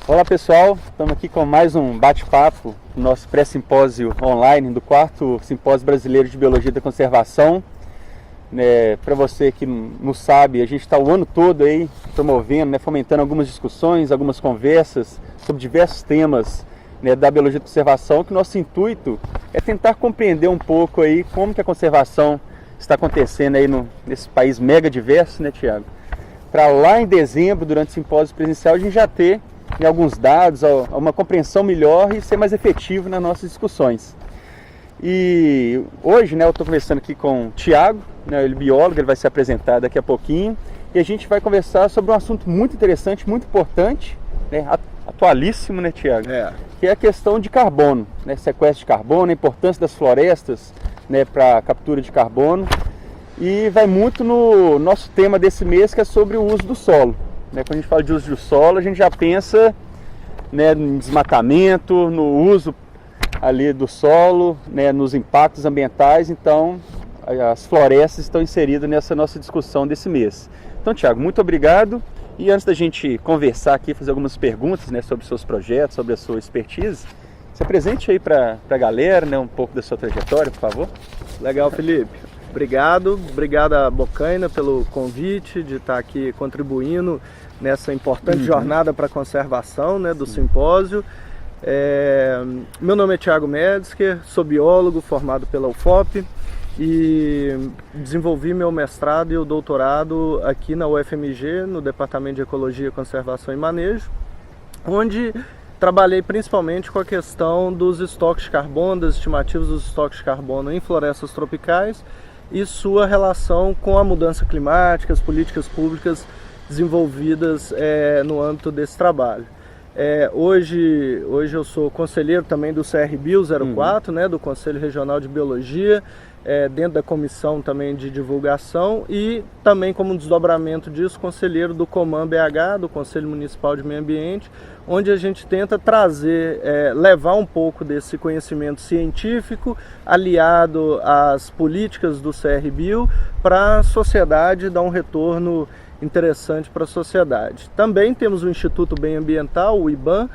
Olá pessoal, estamos aqui com mais um bate-papo no nosso pré-simpósio online do 4º Simpósio Brasileiro de Biologia da Conservação. Para você que não sabe, a gente está o ano todo aí promovendo, fomentando algumas discussões, algumas conversas sobre diversos temas da biologia da conservação, que nosso intuito é tentar compreender um pouco aí como que a conservação está acontecendo aí nesse país mega diverso, né, Tiago? Para lá em dezembro, durante o simpósio presencial, a gente já ter alguns dados, uma compreensão melhor e ser mais efetivo nas nossas discussões. E hoje, eu estou conversando aqui com o Tiago, ele é biólogo, ele vai se apresentar daqui a pouquinho, e a gente vai conversar sobre um assunto muito interessante, muito importante, atualíssimo, né, Tiago? Que é a questão de carbono, sequestro de carbono, a importância das florestas para a captura de carbono, e vai muito no nosso tema desse mês, que é sobre o uso do solo. Quando a gente fala de uso do solo, a gente já pensa em desmatamento, no uso ali do solo, nos impactos ambientais. Então, as florestas estão inseridas nessa nossa discussão desse mês. Então, Tiago, muito obrigado. E antes da gente conversar aqui, fazer algumas perguntas sobre os seus projetos, sobre a sua expertise, se apresente aí para a galera, um pouco da sua trajetória, por favor. Legal, Felipe. Obrigado a Bocaina pelo convite de estar aqui contribuindo nessa importante jornada para a conservação do simpósio. Meu nome é Tiago Metzger, sou biólogo formado pela UFOP e desenvolvi meu mestrado e o doutorado aqui na UFMG, no Departamento de Ecologia, Conservação e Manejo, onde trabalhei principalmente com a questão dos estoques de carbono, das estimativas dos estoques de carbono em florestas tropicais e sua relação com a mudança climática, as políticas públicas desenvolvidas no âmbito desse trabalho. Hoje eu sou conselheiro também do CRBio 04, do Conselho Regional de Biologia, dentro da comissão também de divulgação e também como um desdobramento disso, conselheiro do Coman BH, do Conselho Municipal de Meio Ambiente, onde a gente tenta trazer, levar um pouco desse conhecimento científico aliado às políticas do CRBio para a sociedade, dar um retorno interessante para a sociedade. Também temos o Instituto Bem Ambiental, o IBAM,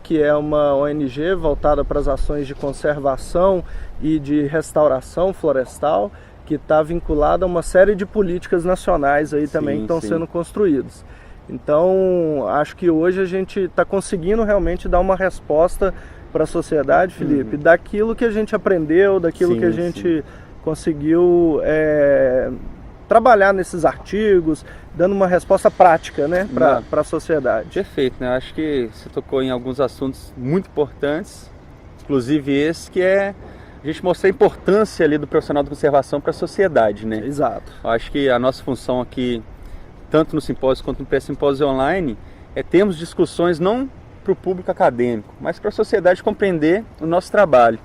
que é uma ONG voltada para as ações de conservação e de restauração florestal, que está vinculada a uma série de políticas nacionais aí também que estão sendo construídas. Então, acho que hoje a gente está conseguindo realmente dar uma resposta para a sociedade, Felipe, daquilo que a gente aprendeu, daquilo que a gente conseguiu trabalhar nesses artigos, dando uma resposta prática para a sociedade. Perfeito, acho que você tocou em alguns assuntos muito importantes, inclusive esse que é a gente mostrar a importância ali do profissional de conservação para a sociedade, Exato. Eu acho que a nossa função aqui, tanto no simpósio quanto no pré-simpósio online, é termos discussões não para o público acadêmico, mas para a sociedade compreender o nosso trabalho.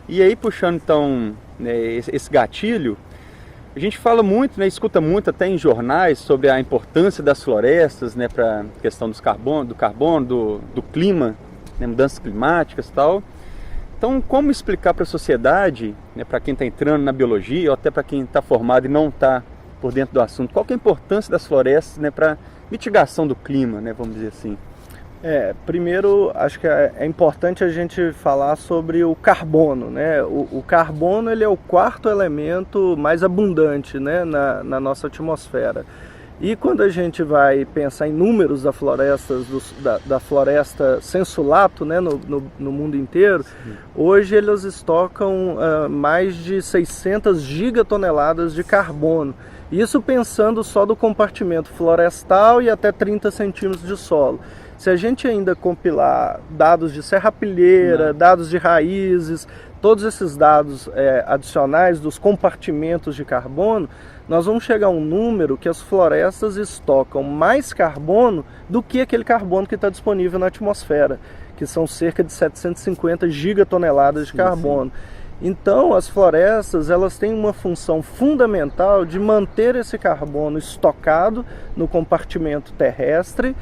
E aí, puxando então esse gatilho, a gente fala muito, escuta muito até em jornais sobre a importância das florestas para a questão do carbono, do clima, mudanças climáticas e tal. Então, como explicar para a sociedade, para quem está entrando na biologia ou até para quem está formado e não está por dentro do assunto, qual que é a importância das florestas para mitigação do clima, vamos dizer assim? Primeiro, acho que é importante a gente falar sobre o carbono, O carbono ele é o quarto elemento mais abundante, na nossa atmosfera. E quando a gente vai pensar em números da floresta sensulato, no mundo inteiro, hoje eles estocam mais de 600 gigatoneladas de carbono. Isso pensando só do compartimento florestal e até 30 centímetros de solo. Se a gente ainda compilar dados de serrapilheira, dados de raízes, todos esses dados adicionais dos compartimentos de carbono, nós vamos chegar a um número que as florestas estocam mais carbono do que aquele carbono que está disponível na atmosfera, que são cerca de 750 gigatoneladas de carbono. Então, as florestas elas têm uma função fundamental de manter esse carbono estocado no compartimento terrestre,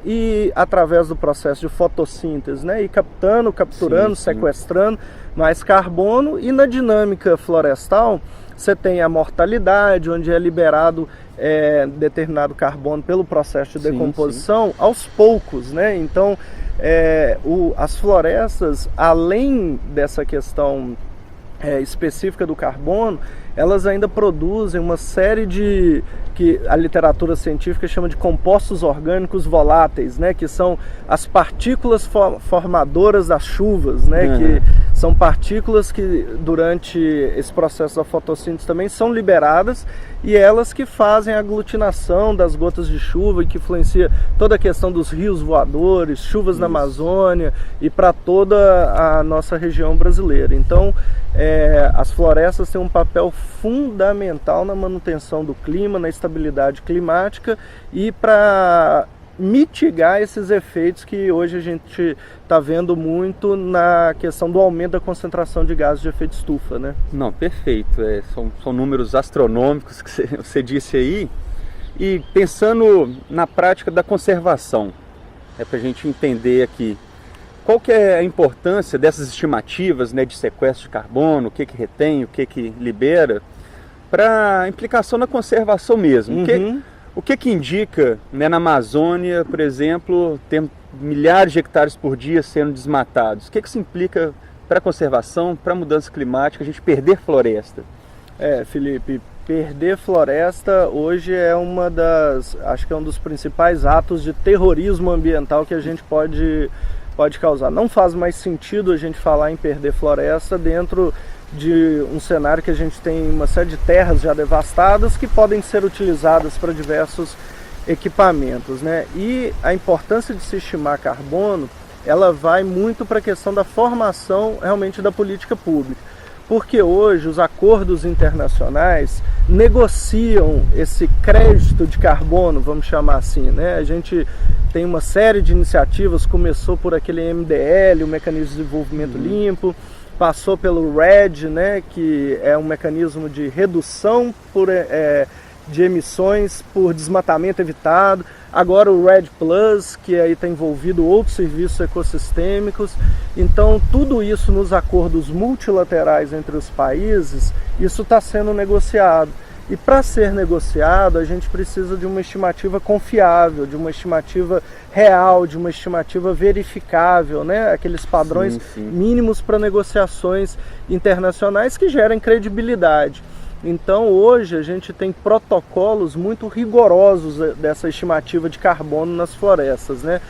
e através do processo de fotossíntese, né, e capturando, sim. sequestrando mais carbono. E na dinâmica florestal você tem a mortalidade, onde é liberado determinado carbono pelo processo de decomposição aos poucos, né? Então as florestas, além dessa questão específica do carbono, elas ainda produzem uma série de, que a literatura científica chama de compostos orgânicos voláteis, né? Que são as partículas formadoras das chuvas, né? Que são partículas que durante esse processo da fotossíntese também são liberadas, e elas que fazem a aglutinação das gotas de chuva e que influencia toda a questão dos rios voadores, chuvas na Amazônia e para toda a nossa região brasileira. Então, as florestas têm um papel fundamental na manutenção do clima, na estabilidade climática e para mitigar esses efeitos que hoje a gente está vendo muito na questão do aumento da concentração de gases de efeito estufa, né? Não, perfeito. São números astronômicos que você disse aí. E pensando na prática da conservação, para a gente entender aqui, qual que é a importância dessas estimativas, né, de sequestro de carbono, o que retém, o que libera, para a implicação na conservação mesmo? O que indica, né, na Amazônia, por exemplo, tem milhares de hectares por dia sendo desmatados? O que isso implica para a conservação, para a mudança climática, a gente perder floresta? Felipe, perder floresta hoje é acho que é um dos principais atos de terrorismo ambiental que a gente pode causar. Não faz mais sentido a gente falar em perder floresta dentro de um cenário que a gente tem uma série de terras já devastadas que podem ser utilizadas para diversos equipamentos, né? E a importância de se estimar carbono, ela vai muito para a questão da formação realmente da política pública, porque hoje os acordos internacionais negociam esse crédito de carbono, vamos chamar assim, né? A gente tem uma série de iniciativas, começou por aquele MDL, o Mecanismo de Desenvolvimento Limpo, passou pelo RED, né, que é um mecanismo de redução de emissões por desmatamento evitado. Agora o RED Plus, que aí está envolvido outros serviços ecossistêmicos. Então tudo isso nos acordos multilaterais entre os países, isso está sendo negociado. E para ser negociado, a gente precisa de uma estimativa confiável, de uma estimativa real, de uma estimativa verificável, né? Aqueles padrões mínimos para negociações internacionais que gerem credibilidade. Então hoje a gente tem protocolos muito rigorosos dessa estimativa de carbono nas florestas, né?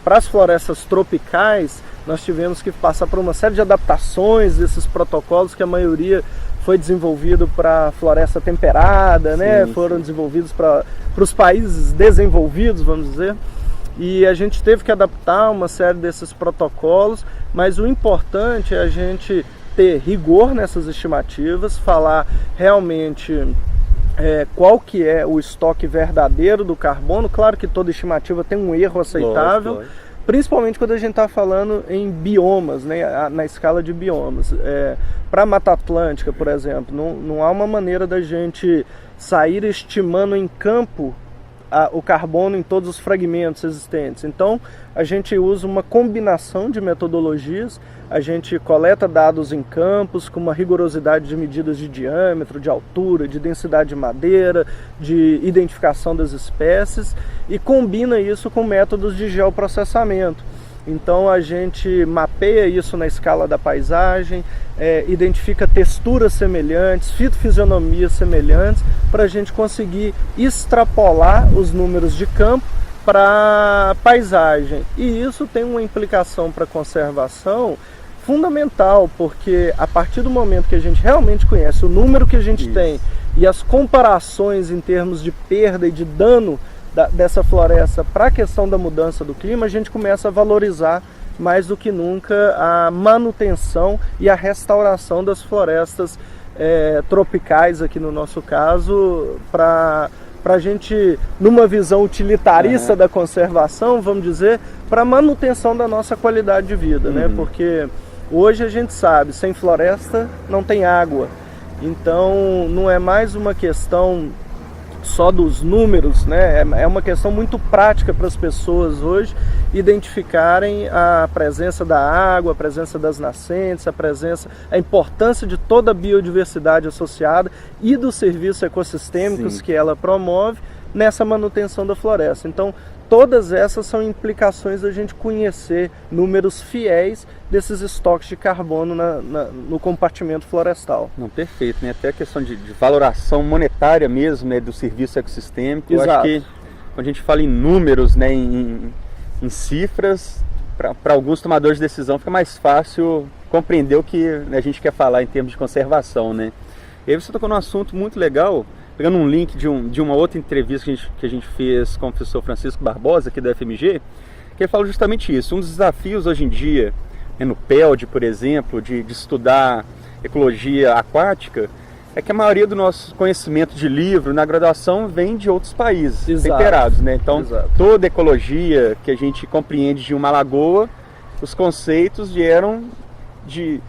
Para as florestas tropicais, nós tivemos que passar por uma série de adaptações desses protocolos, que a maioria foi desenvolvido para floresta temperada, né? Foram desenvolvidos para os países desenvolvidos, vamos dizer. E a gente teve que adaptar uma série desses protocolos, mas o importante é a gente ter rigor nessas estimativas, falar realmente qual que é o estoque verdadeiro do carbono. Claro que toda estimativa tem um erro aceitável, principalmente quando a gente está falando em biomas, né, na escala de biomas. Para a Mata Atlântica, por exemplo, não há uma maneira da gente sair estimando em campo o carbono em todos os fragmentos existentes. Então, a gente usa uma combinação de metodologias. A gente coleta dados em campos com uma rigorosidade de medidas de diâmetro, de altura, de densidade de madeira, de identificação das espécies, e combina isso com métodos de geoprocessamento. Então a gente mapeia isso na escala da paisagem, identifica texturas semelhantes, fitofisionomias semelhantes, para a gente conseguir extrapolar os números de campo para a paisagem. E isso tem uma implicação para a conservação fundamental, porque a partir do momento que a gente realmente conhece o número que a gente tem e as comparações em termos de perda e de dano dessa floresta para a questão da mudança do clima, a gente começa a valorizar mais do que nunca a manutenção e a restauração das florestas tropicais, aqui no nosso caso, para a gente, numa visão utilitarista da conservação, vamos dizer, para a manutenção da nossa qualidade de vida, né? Porque hoje a gente sabe, sem floresta não tem água. Então não é mais uma questão só dos números, né? É uma questão muito prática para as pessoas hoje identificarem a presença da água, a presença das nascentes, a importância de toda a biodiversidade associada e dos serviços ecossistêmicos que ela promove nessa manutenção da floresta. Então, todas essas são implicações da gente conhecer números fiéis desses estoques de carbono no compartimento florestal. Não, perfeito, né? Até a questão de valoração monetária mesmo, né, do serviço ecossistêmico. Exato. Eu acho que quando a gente fala em números, né, em cifras, para alguns tomadores de decisão fica mais fácil compreender o que a gente quer falar em termos de conservação, né? E aí você tocou num assunto muito legal, pegando um link de uma outra entrevista que a gente fez com o professor Francisco Barbosa, aqui da FMG, que ele falou justamente isso. Um dos desafios hoje em dia, né, no PELD, por exemplo, de estudar ecologia aquática, é que a maioria do nosso conhecimento de livro na graduação vem de outros países temperados, né? Então, toda ecologia que a gente compreende de uma lagoa, os conceitos vieram de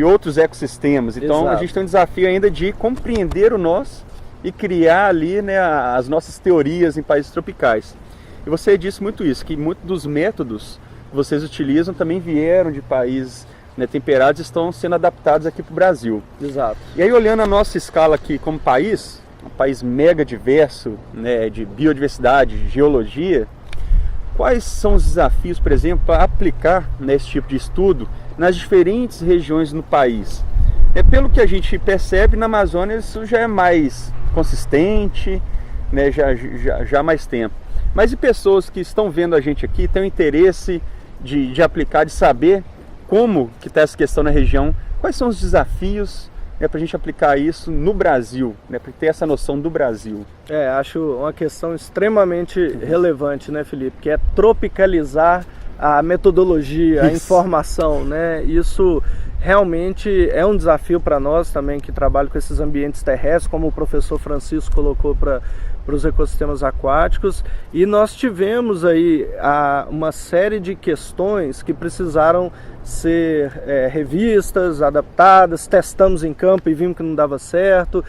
outros ecossistemas. Então, a gente tem um desafio ainda de compreender o nosso e criar ali, né, as nossas teorias em países tropicais. E você disse muito isso, que muitos dos métodos que vocês utilizam também vieram de países, né, temperados, e estão sendo adaptados aqui para o Brasil. Exato. E aí, olhando a nossa escala aqui como país, um país mega diverso, né, de biodiversidade, de geologia, quais são os desafios, por exemplo, para aplicar nesse tipo de estudo nas diferentes regiões no país? Pelo que a gente percebe, na Amazônia isso já é mais consistente, né, já há mais tempo. Mas e pessoas que estão vendo a gente aqui, têm o interesse de aplicar, de saber como que está essa questão na região, quais são os desafios, né, para a gente aplicar isso no Brasil, né, para ter essa noção do Brasil? Acho uma questão extremamente relevante, né, Felipe, que é tropicalizar a metodologia, a informação, né? Isso realmente é um desafio para nós também que trabalham com esses ambientes terrestres, como o professor Francisco colocou para os ecossistemas aquáticos, e nós tivemos aí uma série de questões que precisaram ser revistas, adaptadas, testamos em campo e vimos que não dava certo.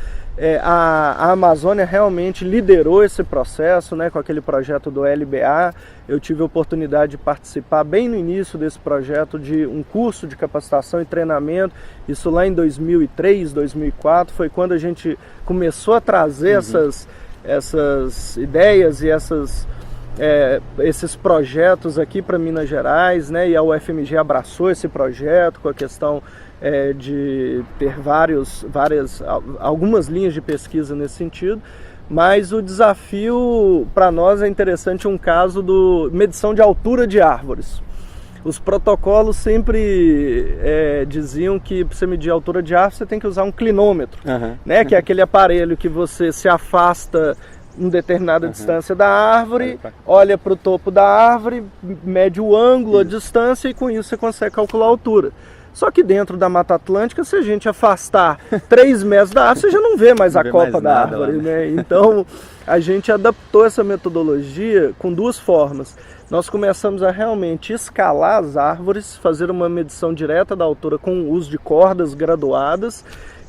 A Amazônia realmente liderou esse processo, né, com aquele projeto do LBA. Eu tive a oportunidade de participar bem no início desse projeto de um curso de capacitação e treinamento, isso lá em 2003, 2004, foi quando a gente começou a trazer essas ideias e esses projetos aqui para Minas Gerais, né? E a UFMG abraçou esse projeto com a questão de ter algumas linhas de pesquisa nesse sentido, mas o desafio para nós é interessante um caso do medição de altura de árvores. Os protocolos sempre diziam que para você medir a altura de árvore você tem que usar um clinômetro, né? Que é aquele aparelho que você se afasta em determinada distância da árvore, olha para o topo da árvore, mede o ângulo, a distância, e com isso você consegue calcular a altura. Só que dentro da Mata Atlântica, se a gente afastar 3 metros da árvore, você já não vê mais a copa da árvore, né? Então, a gente adaptou essa metodologia com 2 formas. Nós começamos a realmente escalar as árvores, fazer uma medição direta da altura com o uso de cordas graduadas.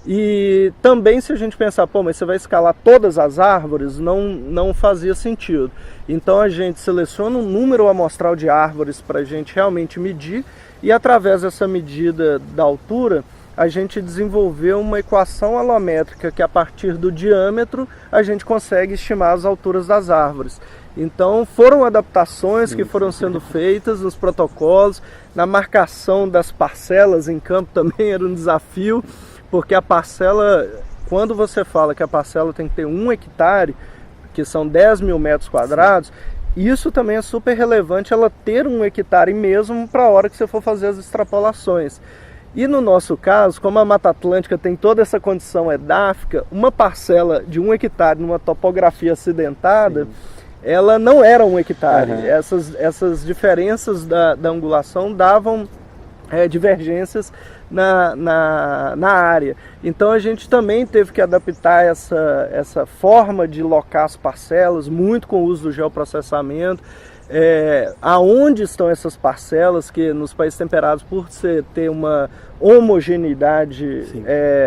E também, se a gente pensar, mas você vai escalar todas as árvores, não fazia sentido. Então a gente seleciona um número amostral de árvores para a gente realmente medir, e através dessa medida da altura, a gente desenvolveu uma equação alométrica que, a partir do diâmetro, a gente consegue estimar as alturas das árvores. Então foram adaptações que foram sendo feitas nos protocolos, na marcação das parcelas em campo também era um desafio, porque a parcela, quando você fala que a parcela tem que ter 1 hectare, que são 10 mil metros quadrados, isso também é super relevante, ela ter 1 hectare mesmo para a hora que você for fazer as extrapolações. E no nosso caso, como a Mata Atlântica tem toda essa condição edáfica, uma parcela de 1 hectare numa topografia acidentada, ela não era 1 hectare. Essas diferenças da angulação davam divergências na área. Então a gente também teve que adaptar essa forma de locar as parcelas, muito com o uso do geoprocessamento. Aonde estão essas parcelas, que nos países temperados, por ter uma homogeneidade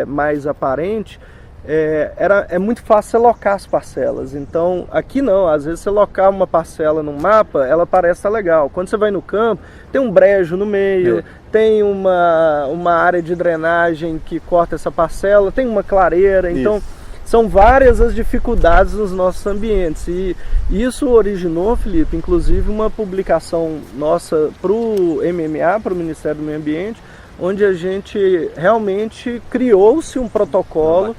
mais aparente, é muito fácil você locar as parcelas. Então, aqui não, às vezes você locar uma parcela num mapa, ela parece estar legal. Quando você vai no campo, tem um brejo no meio, tem uma área de drenagem que corta essa parcela, tem uma clareira, então são várias as dificuldades nos nossos ambientes. E isso originou, Felipe, inclusive uma publicação nossa para o MMA, para o Ministério do Meio Ambiente, onde a gente realmente criou-se um protocolo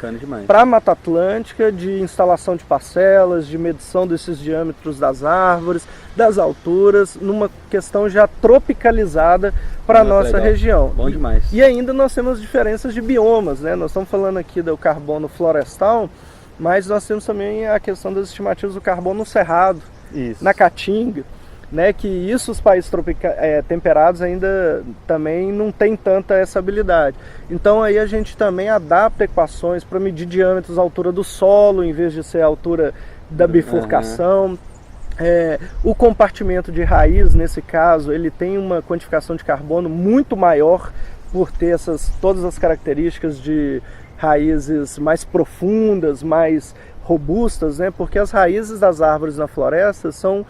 para a Mata Atlântica de instalação de parcelas, de medição desses diâmetros das árvores, das alturas, numa questão já tropicalizada para a nossa região. Bom demais. E ainda nós temos diferenças de biomas, né? Nós estamos falando aqui do carbono florestal, mas nós temos também a questão das estimativas do carbono no cerrado, na caatinga, né, que isso os países temperados ainda também não tem tanta essa habilidade. Então aí a gente também adapta equações para medir diâmetros à altura do solo, em vez de ser a altura da bifurcação. O compartimento de raiz, nesse caso, ele tem uma quantificação de carbono muito maior por ter todas as características de raízes mais profundas, mais robustas, né, porque as raízes das árvores na floresta são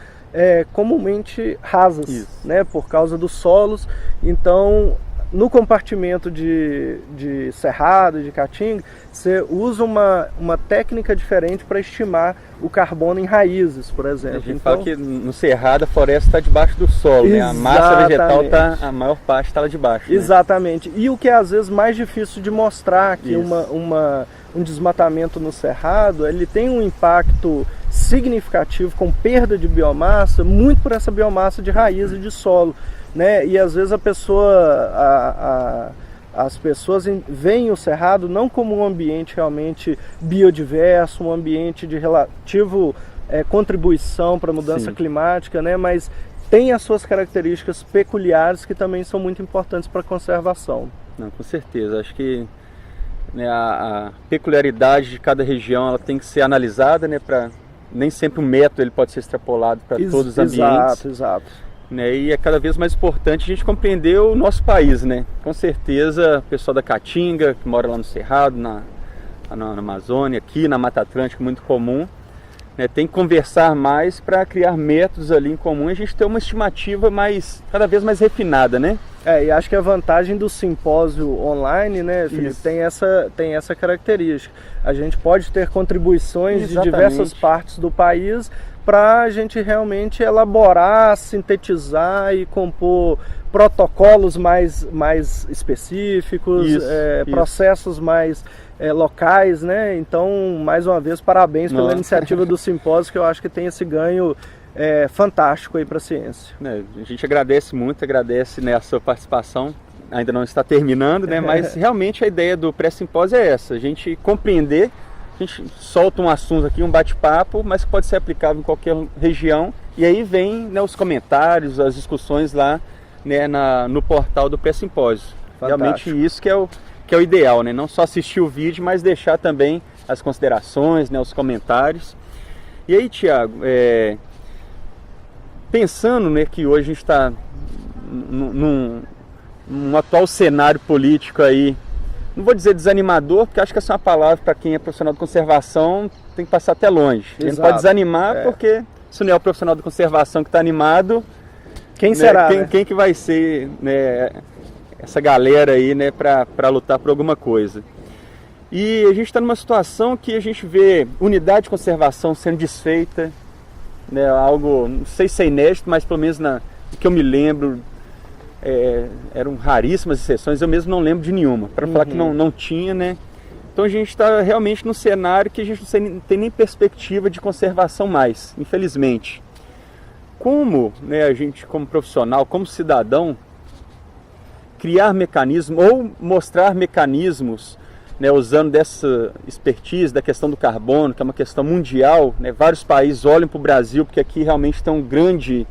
comumente rasas, né, por causa dos solos. Então, no compartimento de cerrado e de caatinga, você usa uma técnica diferente para estimar o carbono em raízes, por exemplo. A gente fala que no cerrado a floresta está debaixo do solo, né? A massa vegetal a maior parte está lá debaixo. Exatamente. Né? E o que é às vezes mais difícil de mostrar, que um desmatamento no cerrado, ele tem um impacto significativo com perda de biomassa, muito por essa biomassa de raiz e de solo, né? E às vezes as pessoas veem o cerrado não como um ambiente realmente biodiverso, um ambiente de relativo contribuição para a mudança climática, né? Mas tem as suas características peculiares que também são muito importantes para a conservação. Não, com certeza. Acho que a peculiaridade de cada região ela tem que ser analisada, né? Nem sempre o método ele pode ser extrapolado para todos os ambientes. Exato. Né? E é cada vez mais importante a gente compreender o nosso país, né? Com certeza, o pessoal da Caatinga, que mora lá no Cerrado, na Amazônia, aqui na Mata Atlântica, muito comum, né? Tem que conversar mais para criar métodos ali em comum e a gente ter uma estimativa cada vez mais refinada, né? E acho que a vantagem do simpósio online, né, Felipe, tem essa característica. A gente pode ter contribuições de diversas partes do país para a gente realmente elaborar, sintetizar e compor protocolos mais específicos, processos mais locais, né? Então, mais uma vez, parabéns pela iniciativa do simpósio, que eu acho que tem esse ganho fantástico aí para a ciência. A gente agradece muito, né, a sua participação. Ainda não está terminando, né? Mas realmente a ideia do pré-simpósio é essa, a gente compreender. A gente solta um assunto aqui, um bate-papo, mas que pode ser aplicável em qualquer região. E aí vem, né, os comentários, as discussões lá, né, no portal do pré-simpósio. Realmente isso que é o ideal, né? Não só assistir o vídeo, mas deixar também as considerações, né, os comentários. E aí, Tiago, pensando, né, que hoje a gente está num atual cenário político aí, não vou dizer desanimador, porque acho que essa é uma palavra para quem é profissional de conservação, tem que passar até longe. A gente não pode desanimar, porque se não é o profissional de conservação que está animado, quem será? Quem que vai ser, né, essa galera aí, né, para lutar por alguma coisa? E a gente está numa situação que a gente vê unidade de conservação sendo desfeita, né, algo, não sei se é inédito, mas pelo menos que eu me lembro, eram raríssimas exceções, eu mesmo não lembro de nenhuma, para falar que não tinha, né? Então a gente está realmente num cenário que a gente não tem nem perspectiva de conservação mais, infelizmente. Como, né, a gente como profissional, como cidadão, criar mecanismos ou mostrar mecanismos, né, usando dessa expertise da questão do carbono, que é uma questão mundial, né? Vários países olham para o Brasil porque aqui realmente tem um grande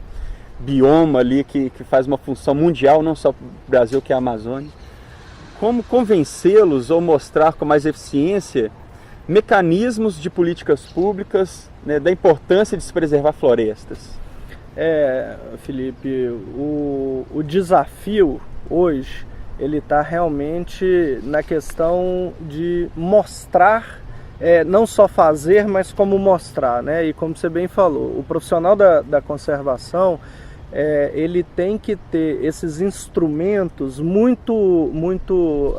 bioma ali que faz uma função mundial, não só para o Brasil, que é a Amazônia. Como convencê-los ou mostrar com mais eficiência mecanismos de políticas públicas, né, da importância de se preservar florestas? Felipe, o desafio hoje, ele está realmente na questão de mostrar não só fazer, mas como mostrar, né? E como você bem falou, o profissional da conservação, ele tem que ter esses instrumentos muito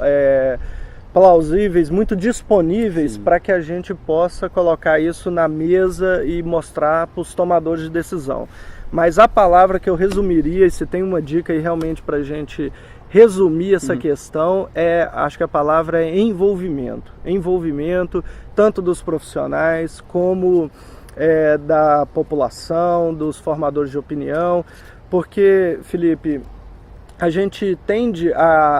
plausíveis, muito disponíveis para que a gente possa colocar isso na mesa e mostrar para os tomadores de decisão. Mas a palavra que eu resumiria, e se tem uma dica aí realmente para a gente resumir essa questão, acho que a palavra é envolvimento. Envolvimento tanto dos profissionais como da população, dos formadores de opinião, porque, Felipe, a gente tende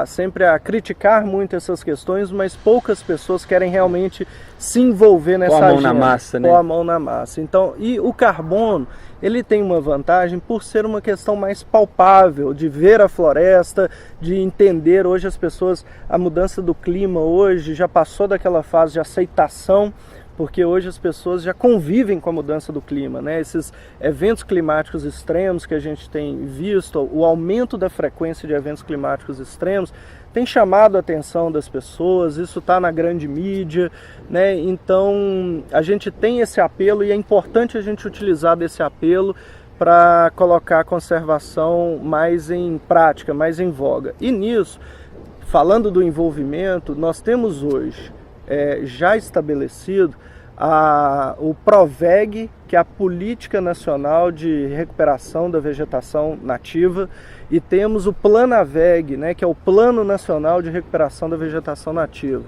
sempre a criticar muito essas questões, mas poucas pessoas querem realmente se envolver nessa agenda. Pôr a mão na massa, né? Pôr a mão na massa. Então, e o carbono, ele tem uma vantagem por ser uma questão mais palpável, de ver a floresta, de entender hoje as pessoas, a mudança do clima hoje já passou daquela fase de aceitação, porque hoje as pessoas já convivem com a mudança do clima, né? Esses eventos climáticos extremos que a gente tem visto, o aumento da frequência de eventos climáticos extremos, tem chamado a atenção das pessoas, isso está na grande mídia, né? Então a gente tem esse apelo e é importante a gente utilizar desse apelo para colocar a conservação mais em prática, mais em voga. E nisso, falando do envolvimento, nós temos hoje já estabelecido o PROVEG, que é a Política Nacional de Recuperação da Vegetação Nativa, e temos o PLANAVEG, né, que é o Plano Nacional de Recuperação da Vegetação Nativa.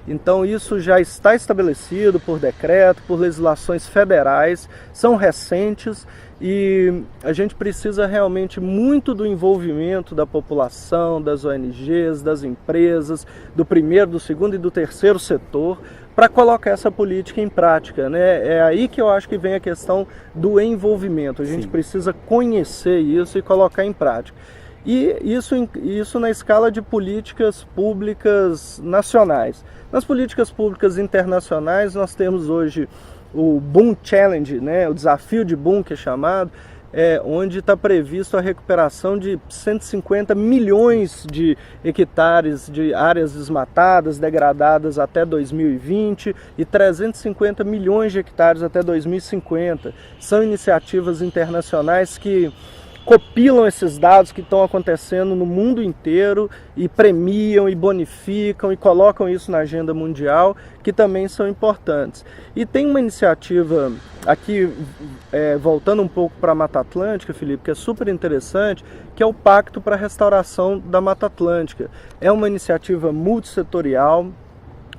Então isso já está estabelecido por decreto, por legislações federais, são recentes, e a gente precisa realmente muito do envolvimento da população, das ONGs, das empresas, do primeiro, do segundo e do terceiro setor, para colocar essa política em prática, né? É aí que eu acho que vem a questão do envolvimento. A gente precisa conhecer isso e colocar em prática. E isso na escala de políticas públicas nacionais. Nas políticas públicas internacionais, nós temos hoje o Boom Challenge, né? O desafio de Boom, que é chamado, onde está previsto a recuperação de 150 milhões de hectares de áreas desmatadas, degradadas até 2020 e 350 milhões de hectares até 2050. São iniciativas internacionais que copilam esses dados que estão acontecendo no mundo inteiro e premiam e bonificam e colocam isso na agenda mundial, que também são importantes. E tem uma iniciativa aqui, voltando um pouco para a Mata Atlântica, Felipe, que é super interessante, que é o Pacto para a Restauração da Mata Atlântica. É uma iniciativa multissetorial,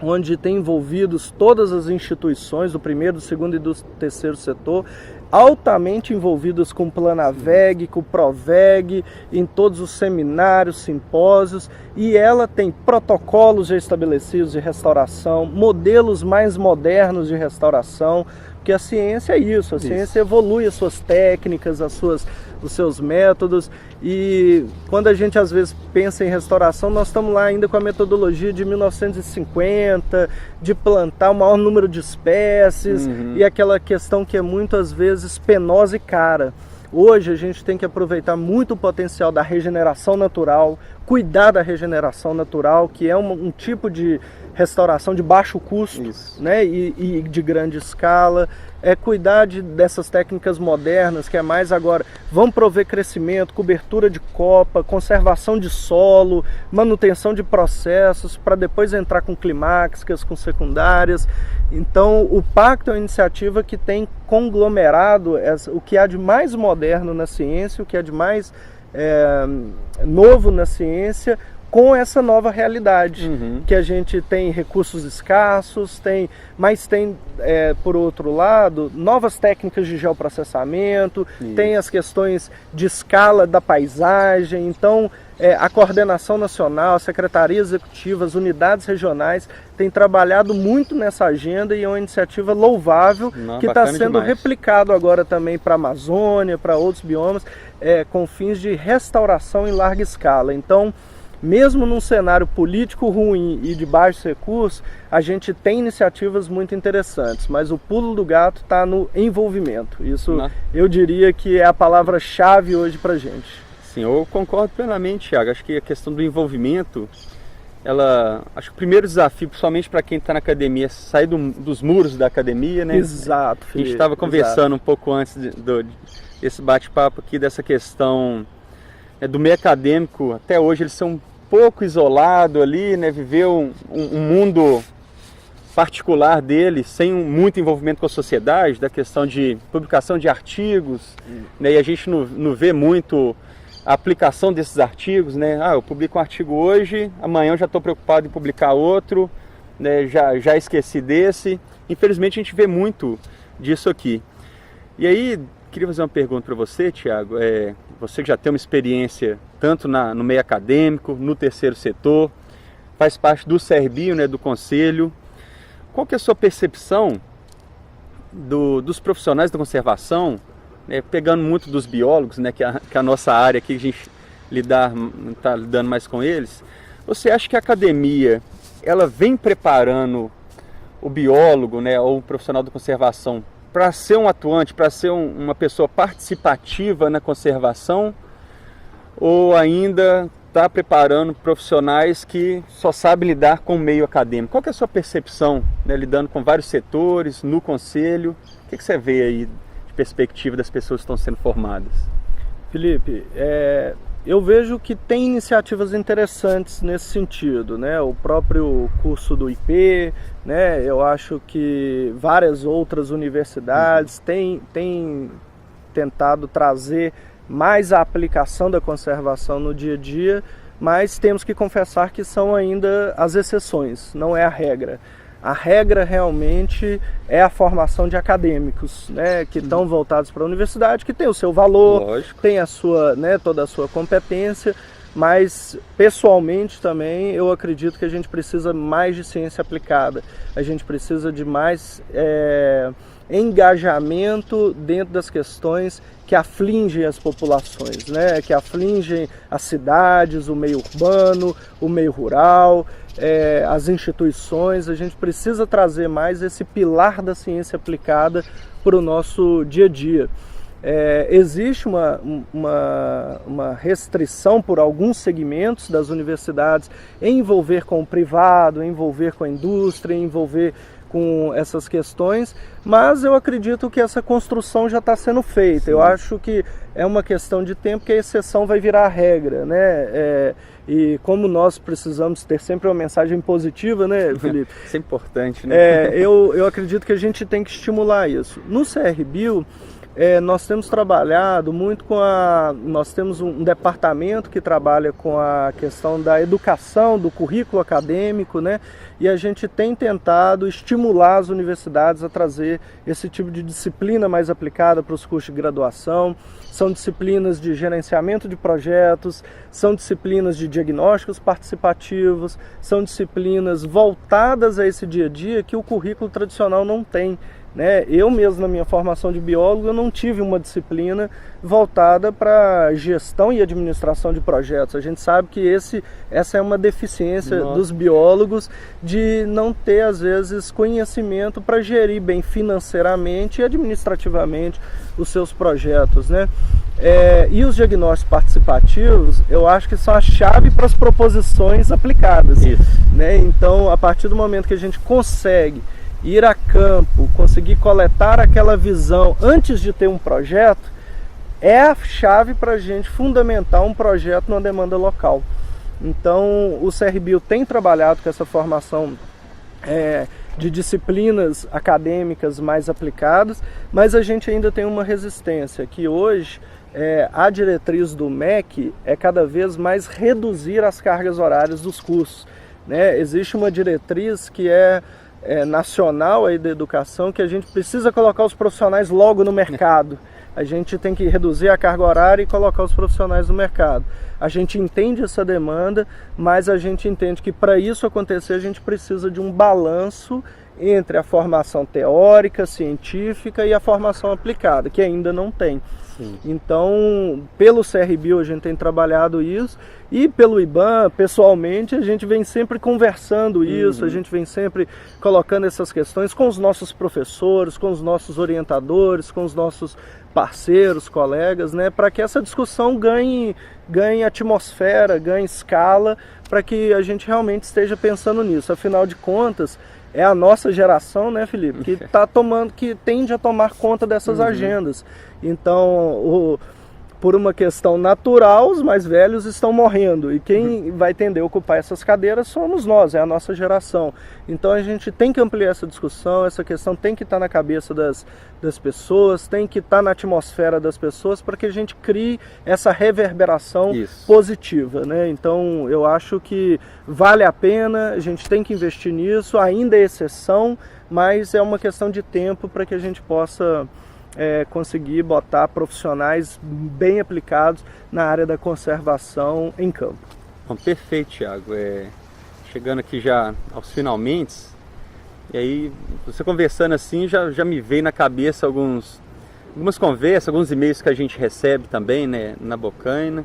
onde tem envolvidos todas as instituições, do primeiro, do segundo e do terceiro setor, altamente envolvidas com o PLANAVEG, com o PROVEG, em todos os seminários, simpósios, e ela tem protocolos já estabelecidos de restauração, modelos mais modernos de restauração, porque a ciência é isso, a ciência evolui as suas técnicas, os seus métodos, e quando a gente às vezes pensa em restauração, nós estamos lá ainda com a metodologia de 1950, de plantar o maior número de espécies, e aquela questão que é muitas vezes penosa e cara. Hoje a gente tem que aproveitar muito o potencial da regeneração natural, cuidar da regeneração natural, que é um tipo de restauração de baixo custo, né, e de grande escala, cuidar dessas técnicas modernas, que é mais agora, vão prover crescimento, cobertura de copa, conservação de solo, manutenção de processos, para depois entrar com climáxicas, com secundárias. Então o Pacto é uma iniciativa que tem conglomerado o que há de mais moderno na ciência, o que há de mais novo na ciência, com essa nova realidade, que a gente tem recursos escassos, mas tem, por outro lado, novas técnicas de geoprocessamento, tem as questões de escala da paisagem, então a coordenação nacional, secretarias executivas, unidades regionais têm trabalhado muito nessa agenda e é uma iniciativa louvável, que está sendo replicado agora também para a Amazônia, para outros biomas, com fins de restauração em larga escala. Então, mesmo num cenário político ruim e de baixos recursos, a gente tem iniciativas muito interessantes, mas o pulo do gato está no envolvimento. Isso eu diria que é a palavra-chave hoje para a gente. Sim, eu concordo plenamente, Thiago. Acho que a questão do envolvimento acho que o primeiro desafio, principalmente para quem está na academia, é sair dos muros da academia, né? Exato, Felipe. A gente estava conversando um pouco antes desse bate-papo aqui, dessa questão do meio acadêmico. Até hoje eles são um pouco isolados ali, né? Viveu um mundo particular dele, sem muito envolvimento com a sociedade, da questão de publicação de artigos, né? E a gente não vê muito a aplicação desses artigos, né? Eu publico um artigo hoje, amanhã eu já estou preocupado em publicar outro, né? Já esqueci desse. Infelizmente a gente vê muito disso aqui. E aí, queria fazer uma pergunta para você, Thiago. Você que já tem uma experiência tanto no meio acadêmico, no terceiro setor, faz parte do CRBio, né, do conselho. Qual que é a sua percepção dos profissionais da conservação, né, pegando muito dos biólogos, né, que é a nossa área aqui, a gente está lidando mais com eles? Você acha que a academia ela vem preparando o biólogo, né, ou o profissional da conservação para ser um atuante, para ser uma pessoa participativa na conservação, ou ainda está preparando profissionais que só sabem lidar com o meio acadêmico? Qual que é a sua percepção, né, lidando com vários setores, no conselho? O que você vê aí de perspectiva das pessoas que estão sendo formadas? Felipe, eu vejo que tem iniciativas interessantes nesse sentido, né? O próprio curso do IP, né? Eu acho que várias outras universidades têm tentado trazer mais a aplicação da conservação no dia a dia, mas temos que confessar que são ainda as exceções, não é a regra. A regra realmente é a formação de acadêmicos, né, que estão voltados para a universidade, que tem o seu valor, lógico, tem a sua, né, toda a sua competência, mas pessoalmente também eu acredito que a gente precisa mais de ciência aplicada, a gente precisa de mais engajamento dentro das questões que afligem as populações, né? Que afligem as cidades, o meio urbano, o meio rural, as instituições. A gente precisa trazer mais esse pilar da ciência aplicada para o nosso dia a dia. Existe uma restrição por alguns segmentos das universidades em envolver com o privado, em envolver com a indústria, em envolver com essas questões, mas eu acredito que essa construção já está sendo feita. Sim. Eu acho que é uma questão de tempo que a exceção vai virar a regra, né? E como nós precisamos ter sempre uma mensagem positiva, né, Felipe? Isso é importante, né? Eu acredito que a gente tem que estimular isso. No CRBio, nós temos trabalhado muito nós temos um departamento que trabalha com a questão da educação, do currículo acadêmico, né? E a gente tem tentado estimular as universidades a trazer esse tipo de disciplina mais aplicada para os cursos de graduação. São disciplinas de gerenciamento de projetos, são disciplinas de diagnósticos participativos, são disciplinas voltadas a esse dia a dia que o currículo tradicional não tem. Eu mesmo, na minha formação de biólogo, eu não tive uma disciplina voltada para gestão e administração de projetos. A gente sabe que essa é uma deficiência dos biólogos de não ter, às vezes, conhecimento para gerir bem financeiramente e administrativamente os seus projetos, né? E os diagnósticos participativos, eu acho que são a chave para as proposições aplicadas. Isso. Né? Então, a partir do momento que a gente consegue ir a campo, conseguir coletar aquela visão antes de ter um projeto, é a chave para a gente fundamentar um projeto numa demanda local. Então, o CRBio tem trabalhado com essa formação de disciplinas acadêmicas mais aplicadas, mas a gente ainda tem uma resistência, que hoje a diretriz do MEC é cada vez mais reduzir as cargas horárias dos cursos. Né? Existe uma diretriz que nacional aí da educação, que a gente precisa colocar os profissionais logo no mercado. A gente tem que reduzir a carga horária e colocar os profissionais no mercado. A gente entende essa demanda, mas a gente entende que para isso acontecer a gente precisa de um balanço entre a formação teórica, científica e a formação aplicada, que ainda não tem. Sim. Então, pelo CRBio a gente tem trabalhado isso, e pelo IBAN, pessoalmente, a gente vem sempre conversando isso, a gente vem sempre colocando essas questões com os nossos professores, com os nossos orientadores, com os nossos parceiros, colegas, né, para que essa discussão ganhe atmosfera, ganhe escala, para que a gente realmente esteja pensando nisso. Afinal de contas, é a nossa geração, né, Felipe, que tende a tomar conta dessas agendas. Então, por uma questão natural, os mais velhos estão morrendo, e quem vai tender a ocupar essas cadeiras somos nós, é a nossa geração. Então a gente tem que ampliar essa discussão, essa questão tem que estar na cabeça das pessoas, tem que estar na atmosfera das pessoas, para que a gente crie essa reverberação positiva, né? Então eu acho que vale a pena, a gente tem que investir nisso, ainda é exceção, mas é uma questão de tempo para que a gente possa conseguir botar profissionais bem aplicados na área da conservação em campo. Bom, perfeito, Thiago. Chegando aqui já aos finalmente, e aí você conversando assim já me veio na cabeça algumas conversas, alguns e-mails que a gente recebe também, né, na Bocaina,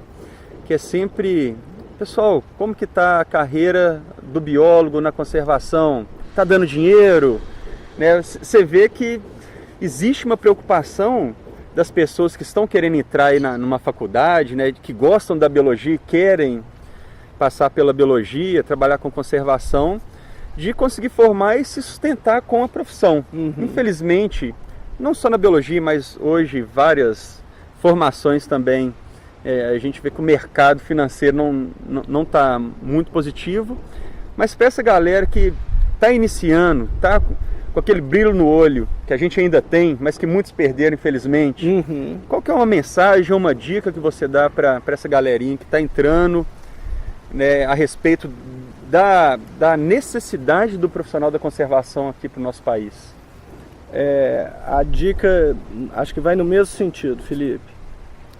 que é sempre: pessoal, como que está a carreira do biólogo na conservação? Está dando dinheiro? Né? Você vê que existe uma preocupação das pessoas que estão querendo entrar aí numa faculdade, né, que gostam da biologia e querem passar pela biologia, trabalhar com conservação, de conseguir formar e se sustentar com a profissão. Infelizmente, não só na biologia, mas hoje várias formações também, a gente vê que o mercado financeiro não está muito positivo, mas para essa galera que está iniciando, está com aquele brilho no olho que a gente ainda tem, mas que muitos perderam, infelizmente. Qual que é uma mensagem, uma dica que você dá para essa galerinha que está entrando, né, a respeito da necessidade do profissional da conservação aqui para o nosso país? A dica, acho que vai no mesmo sentido, Felipe.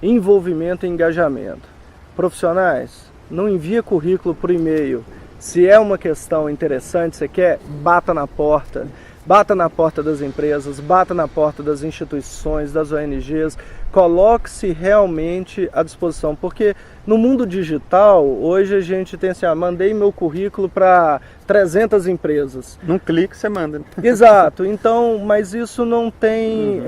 Envolvimento e engajamento. Profissionais, não envia currículo por e-mail. Se é uma questão interessante, você quer, bata na porta. Bata na porta das empresas, bata na porta das instituições, das ONGs, coloque-se realmente à disposição, porque no mundo digital, hoje a gente tem assim, mandei meu currículo para 300 empresas. Num clique você manda. Exato, então, mas isso não tem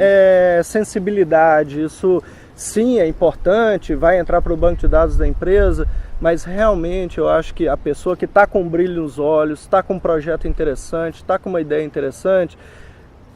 sensibilidade, isso sim é importante, vai entrar para o banco de dados da empresa, mas realmente eu acho que a pessoa que está com um brilho nos olhos, está com um projeto interessante, está com uma ideia interessante,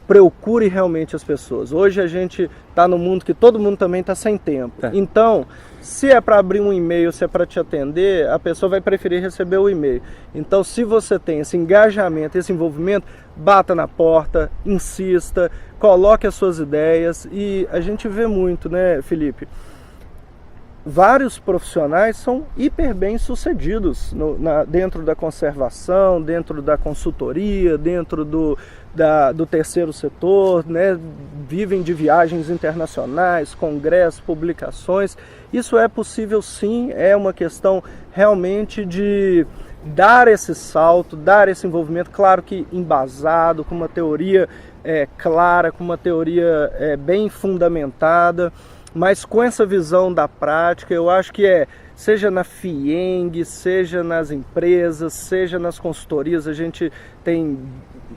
procure realmente as pessoas. Hoje a gente está no mundo que todo mundo também está sem tempo. Então, se é para abrir um e-mail, se é para te atender, a pessoa vai preferir receber o e-mail. Então, se você tem esse engajamento, esse envolvimento, bata na porta, insista, coloque as suas ideias. E a gente vê muito, né, Felipe? Vários profissionais são hiper bem sucedidos dentro da conservação, dentro da consultoria, dentro do terceiro setor, né? Vivem de viagens internacionais, congressos, publicações. Isso é possível sim, é uma questão realmente de dar esse salto, dar esse envolvimento, claro que embasado, com uma teoria clara, com uma teoria bem fundamentada, mas com essa visão da prática. Eu acho que seja na FIENG, seja nas empresas, seja nas consultorias, a gente tem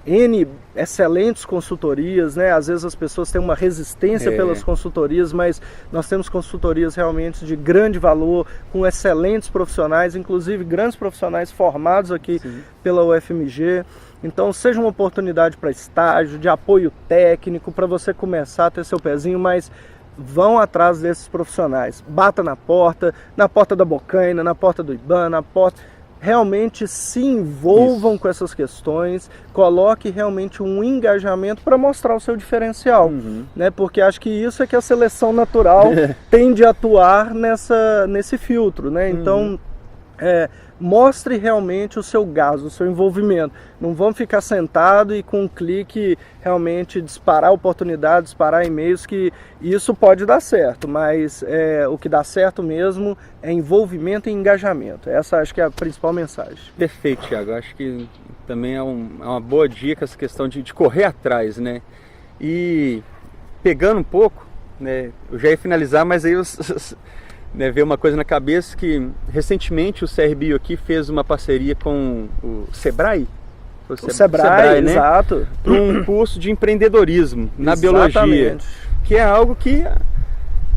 N excelentes consultorias, né? Às vezes as pessoas têm uma resistência pelas consultorias, mas nós temos consultorias realmente de grande valor, com excelentes profissionais, inclusive grandes profissionais formados aqui pela UFMG. Então seja uma oportunidade para estágio, de apoio técnico, para você começar a ter seu pezinho, mas vão atrás desses profissionais, bata na porta da Bocaina, na porta do IBAN, na porta, realmente se envolvam com essas questões, coloque realmente um engajamento para mostrar o seu diferencial, né? Porque acho que isso é que a seleção natural tende a atuar nesse filtro, né? Então, mostre realmente o seu gás, o seu envolvimento. Não vamos ficar sentado e com um clique realmente disparar oportunidades, disparar e-mails, que isso pode dar certo, mas o que dá certo mesmo é envolvimento e engajamento. Essa acho que é a principal mensagem. Perfeito, Thiago. Acho que também é uma boa dica essa questão de correr atrás, né? E pegando um pouco, né, eu já ia finalizar, mas aí né, veio uma coisa na cabeça que recentemente o CRBio aqui fez uma parceria com o Sebrae. O Sebrae, né? Exato. Para um curso de empreendedorismo na biologia, que é algo que,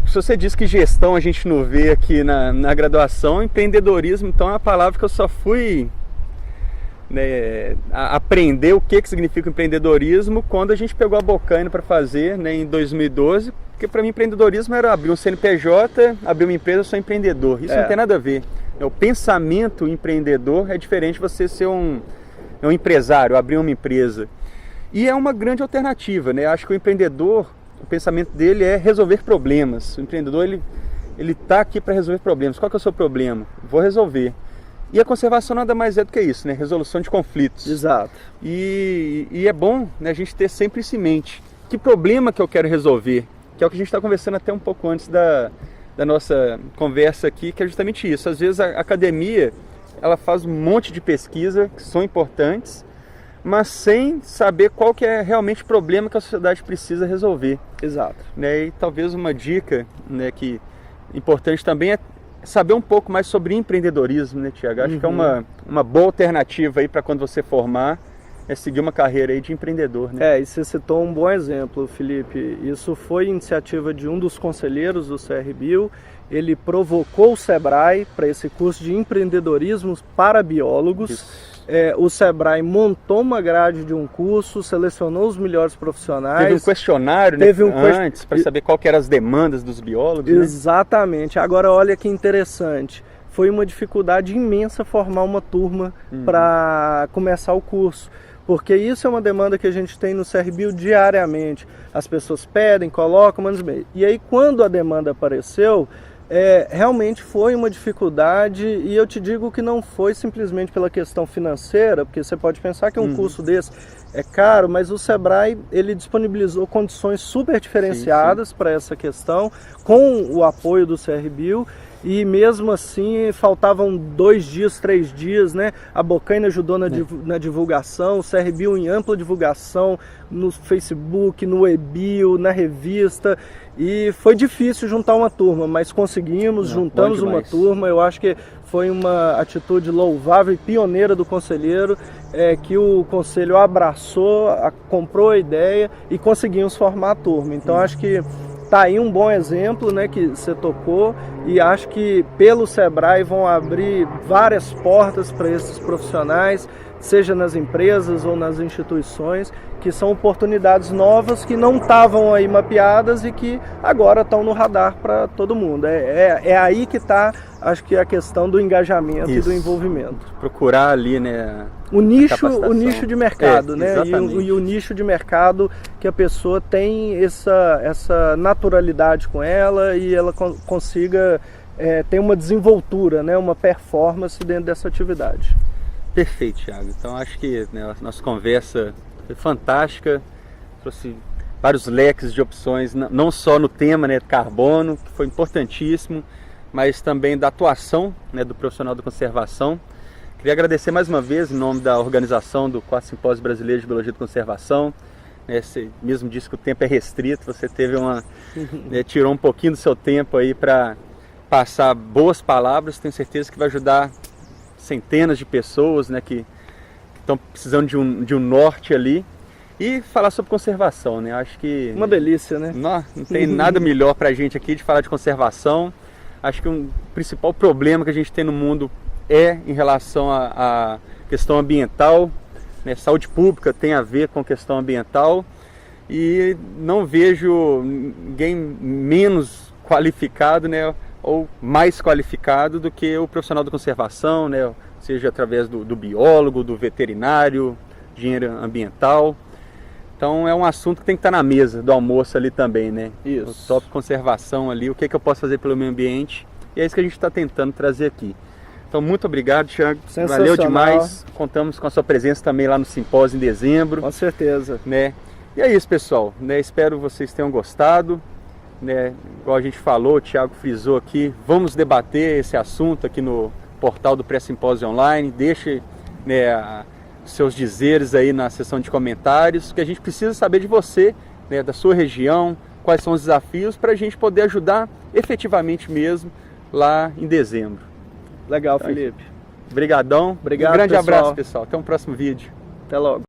se você diz que gestão a gente não vê aqui na graduação, empreendedorismo então é uma palavra que eu só fui, né, aprender o que significa empreendedorismo quando a gente pegou a Bocaina para fazer, né, em 2012, porque para mim empreendedorismo era abrir um CNPJ, abrir uma empresa, eu sou empreendedor. Isso não tem nada a ver. O pensamento empreendedor é diferente de você ser um empresário, abrir uma empresa. E é uma grande alternativa, né? Acho que o empreendedor, o pensamento dele é resolver problemas. O empreendedor, ele está aqui para resolver problemas. Qual que é o seu problema? Vou resolver. E a conservação nada mais é do que isso, né? Resolução de conflitos. Exato. E é bom, né, a gente ter sempre isso em mente. Que problema que eu quero resolver? Que é o que a gente está conversando até um pouco antes da nossa conversa aqui, que é justamente isso. Às vezes a academia, ela faz um monte de pesquisa que são importantes, mas sem saber qual que é realmente o problema que a sociedade precisa resolver. Exato. Né? E talvez uma dica, né, que importante também é saber um pouco mais sobre empreendedorismo, né, Tiago? Acho que é uma boa alternativa aí para quando você formar, é seguir uma carreira aí de empreendedor, né? E você citou um bom exemplo, Felipe. Isso foi iniciativa de um dos conselheiros do CRBio. Ele provocou o Sebrae para esse curso de empreendedorismo para biólogos. O Sebrae montou uma grade de um curso, selecionou os melhores profissionais. Teve um questionário, né, antes, para saber qual que eram as demandas dos biólogos. Exatamente. Né? Agora, olha que interessante. Foi uma dificuldade imensa formar uma turma para começar o curso. Porque isso é uma demanda que a gente tem no CRBio diariamente. As pessoas pedem, colocam, mandam e-mail. E aí, quando a demanda apareceu, realmente foi uma dificuldade, e eu te digo que não foi simplesmente pela questão financeira, porque você pode pensar que um curso desse é caro, mas o Sebrae ele disponibilizou condições super diferenciadas para essa questão, com o apoio do CRBio. E mesmo assim faltavam 2 dias, 3 dias, né? A Bocaina ajudou na divulgação, o CRBio em ampla divulgação no Facebook, no e-bio, na revista. E foi difícil juntar uma turma, mas conseguimos, juntamos uma turma. Eu acho que foi uma atitude louvável e pioneira do conselheiro, que o conselho abraçou, comprou a ideia e conseguimos formar a turma. Então acho que tá aí um bom exemplo, né, que você tocou, e acho que pelo Sebrae vão abrir várias portas para esses profissionais, seja nas empresas ou nas instituições, que são oportunidades novas que não estavam aí mapeadas e que agora estão no radar para todo mundo. É aí que está, acho que, a questão do engajamento e do envolvimento. Procurar ali, né, o nicho de mercado, né? E o nicho de mercado que a pessoa tem essa naturalidade com ela e ela consiga ter uma desenvoltura, né? Uma performance dentro dessa atividade. Perfeito, Thiago. Então acho que, né, a nossa conversa foi fantástica, trouxe vários leques de opções, não só no tema, né, carbono, que foi importantíssimo, mas também da atuação, né, do profissional da conservação. Queria agradecer mais uma vez em nome da organização do 4º Simpósio Brasileiro de Biologia de Conservação. Você mesmo disse que o tempo é restrito, você teve tirou um pouquinho do seu tempo aí para passar boas palavras. Tenho certeza que vai ajudar centenas de pessoas, né, que estão precisando de um norte ali, e falar sobre conservação, né? Acho que uma delícia, né? Não tem nada melhor para a gente aqui de falar de conservação. Acho que o principal problema que a gente tem no mundo é em relação à questão ambiental, né? Saúde pública tem a ver com questão ambiental, e não vejo ninguém menos qualificado, né, ou mais qualificado do que o profissional da conservação, né, seja através do biólogo, do veterinário, engenheiro ambiental. Então é um assunto que tem que estar na mesa do almoço ali também, né? Isso. O tópico conservação ali, o que eu posso fazer pelo meio ambiente, e é isso que a gente está tentando trazer aqui. Então muito obrigado, Thiago, valeu demais, contamos com a sua presença também lá no simpósio em dezembro. Com certeza. Né? E é isso, pessoal, né? Espero que vocês tenham gostado. Né, igual a gente falou, o Thiago frisou aqui, vamos debater esse assunto aqui no portal do Pré-Simpósio Online. Deixe, né, seus dizeres aí na seção de comentários, que a gente precisa saber de você, né, da sua região, quais são os desafios para a gente poder ajudar efetivamente mesmo lá em dezembro. Legal, Então, Felipe. Obrigadão. Obrigado, um grande pessoal. abraço, pessoal. Até o próximo vídeo. Até logo.